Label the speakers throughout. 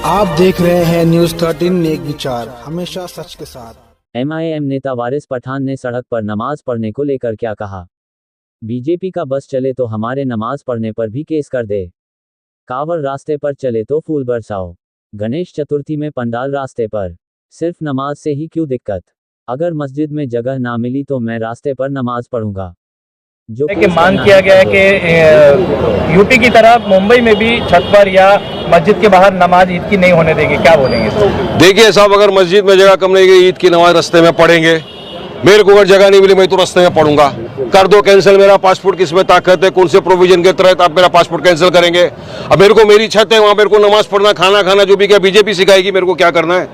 Speaker 1: आप देख रहे हैं न्यूज़ 13 नेक विचार, हमेशा सच के साथ।
Speaker 2: एमआईएम नेता वारिस पठान ने सड़क पर नमाज पढ़ने को लेकर क्या कहा? बीजेपी का बस चले तो हमारे नमाज पढ़ने पर भी केस कर दे। कांवड़ रास्ते पर चले तो फूल बरसाओ। गणेश चतुर्थी में पंडाल रास्ते पर, सिर्फ नमाज से ही क्यों दिक्कत? अगर मस्जिद में जगह ना मिली तो मैं रास्ते पर नमाज पढ़ूंगा। जो
Speaker 3: कि मांग किया गया है कि यूपी की तरह मुंबई में भी छत पर या मस्जिद के बाहर नमाज ईद की नहीं होने देंगे, क्या बोलेंगे?
Speaker 4: देखिए साहब, अगर मस्जिद में जगह कम रहेगी, ईद की नमाज रास्ते में पढ़ेंगे। मेरे को अगर जगह नहीं मिली मैं तो रास्ते में पढ़ूंगा। कर दो कैंसिल, मेरा पासपोर्ट किसमें ताकत है, कौन से प्रोविजन के तहत आप मेरा पासपोर्ट कैंसिल करेंगे? अब मेरे को मेरी छत है, वहां मेरे को नमाज पढ़ना, खाना खाना, जो भी क्या बीजेपी सिखाएगी मेरे को क्या करना है?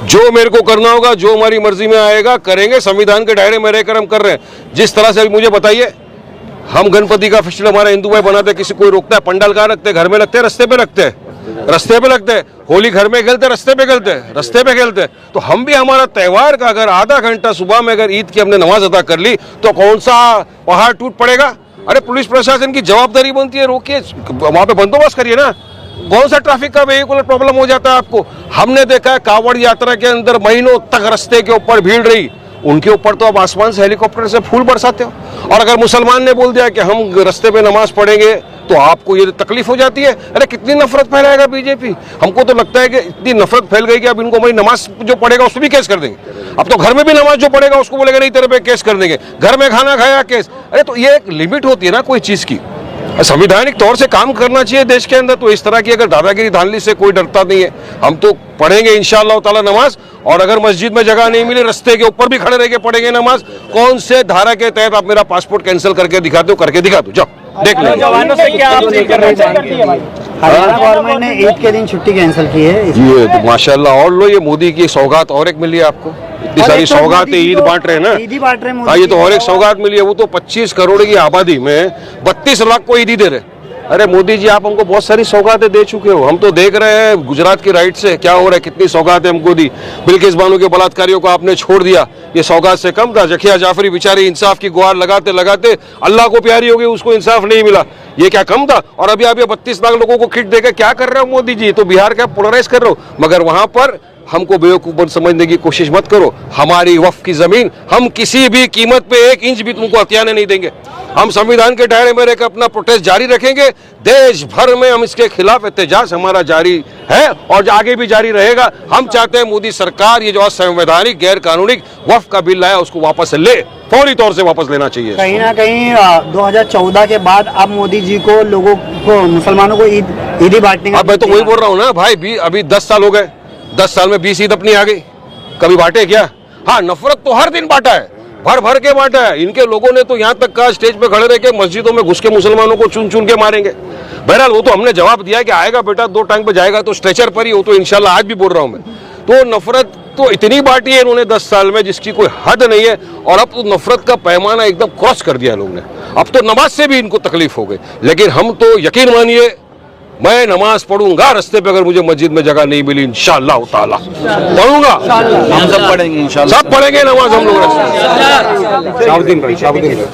Speaker 4: जो मेरे को करना होगा, जो हमारी मर्जी में आएगा करेंगे। संविधान के दायरे में रहकर हम कर रहे हैं। जिस तरह से अभी मुझे बताइए, हम गणपति का फेस्टिवल हमारा हिंदू भाई बनाते हैं, किसी कोई रोकता है? पंडाल कहाँ रखते हैं? घर में रखते हैं, रस्ते पे रखते हैं, रस्ते पे लगते हैं। होली घर में खेलते हैं, रस्ते पे खेलते हैं, रस्ते पे खेलते हैं। तो हम भी हमारा त्योहार का अगर आधा घंटा सुबह में अगर ईद की हमने नमाज अदा कर ली तो कौन सा पहाड़ टूट पड़ेगा? अरे पुलिस प्रशासन की जवाबदारी बनती है, रोकिए, वहां पे बंदोबस्त करिए ना। कौन सा ट्रैफिक का वेहिकुलर प्रॉब्लम हो जाता है आपको? हमने देखा है कांवड़ यात्रा के अंदर महीनों तक रस्ते के ऊपर भीड़ रही, उनके ऊपर तो आप आसमान से हेलीकॉप्टर से फूल बरसाते हो। और अगर मुसलमान ने बोल दिया कि हम रास्ते पे नमाज पढ़ेंगे तो आपको ये तकलीफ हो जाती है। अरे कितनी नफरत फैलाएगा बीजेपी? हमको तो लगता है कि इतनी नफरत फैल गई कि अब इनको हमारी नमाज जो पढ़ेगा उसको भी केस कर देंगे। अब तो घर में भी नमाज जो पढ़ेगा उसको बोलेगा नहीं तेरे पे केस कर देंगे। घर में खाना खाया केस। अरे तो ये एक लिमिट होती है ना कोई चीज की। संवैधानिक तौर से काम करना चाहिए देश के अंदर। तो इस तरह की अगर दादागिरी धांधली से कोई डरता नहीं है। हम तो पढ़ेंगे इंशाअल्लाह ताला नमाज, और अगर मस्जिद में जगह नहीं मिली रास्ते के ऊपर भी खड़े रह के पढ़ेंगे नमाज। कौन से धारा के तहत आप मेरा पासपोर्ट कैंसिल करके दिखा दो, करके दिखा दो, जाओ देख लो।
Speaker 3: जवानों से क्या आप करना चाहेंगे?
Speaker 5: हरियाणा गवर्नमेंट ने ईद के दिन छुट्टी कैंसिल की है।
Speaker 4: ये तो माशाल्लाह, और लो, ये मोदी की सौगात और एक मिली है आपको। इतनी सारी सौगातें ईद बांट रहे हैं ना,
Speaker 5: ईदी बांट रहे हैं।
Speaker 4: हाँ, ये तो और एक सौगात मिली है। वो तो 25 करोड़ की आबादी में 32 लाख को ईदी दे रहे। अरे मोदी जी, आप हमको बहुत सारी सौगातें दे चुके हो। हम तो देख रहे हैं गुजरात की राइट से क्या हो रहा है, कितनी सौगातें हमको दी। बिल्किस बानो के बलात्कारियों को आपने छोड़ दिया, ये सौगात से कम था? जखिया जाफरी बेचारी इंसाफ की गुहार लगाते लगाते अल्लाह को प्यारी हो गई, उसको इंसाफ नहीं मिला, ये क्या कम था? और अभी आप ये 32 लाख लोगों को किट देकर क्या कर रहे हो मोदी जी? तो बिहार का पोलराइज कर रहे हो। मगर वहां पर हमको बेवकूफ समझने की कोशिश मत करो। हमारी वक्फ की जमीन हम किसी भी कीमत पे 1 इंच भी तुमको हथियाने नहीं देंगे। हम संविधान के दायरे में रहकर अपना प्रोटेस्ट जारी रखेंगे। देश भर में हम इसके खिलाफ एहतजाज हमारा जारी है और आगे भी जारी रहेगा। हम चाहते हैं मोदी सरकार ये जो असंवैधानिक गैर कानूनी वक्फ का बिल लाया उसको वापस ले, फौरी तौर से वापस लेना चाहिए।
Speaker 5: कहीं ना कहीं 2014 के बाद अब मोदी जी को, लोगों को, मुसलमानों को ईदी बांटने का,
Speaker 4: अब मैं तो वही बोल रहा हूँ ना भाई, अभी 10 साल हो गए, 10 साल में 20 ईद अपनी आ गई, कभी बांटे क्या? हाँ, नफरत तो हर दिन बांटा है, भर भर के बांटा है। इनके लोगों ने तो यहाँ तक कहा स्टेज पे खड़े रह के मस्जिदों में घुस के मुसलमानों को चुन चुन के मारेंगे। बहरहाल वो तो हमने जवाब दिया कि आएगा बेटा, 2 टांग पे जाएगा तो स्ट्रेचर पर ही। हो तो इंशाल्लाह आज भी बोल रहा हूँ मैं। तो नफरत तो इतनी बांटी है इन्होंने 10 साल में जिसकी कोई हद नहीं है। और अब तो नफरत का पैमाना एकदम क्रॉस कर दिया लोगों ने। अब तो नमाज से भी इनको तकलीफ हो गई। लेकिन हम तो यकीन मानिए, मैं नमाज पढ़ूंगा रास्ते पे, अगर मुझे मस्जिद में जगह नहीं मिली इंशाअल्लाह ताला पढ़ूंगा।
Speaker 6: हम सब पढ़ेंगे इंशाअल्लाह,
Speaker 4: सब पढ़ेंगे नमाज हम लोग।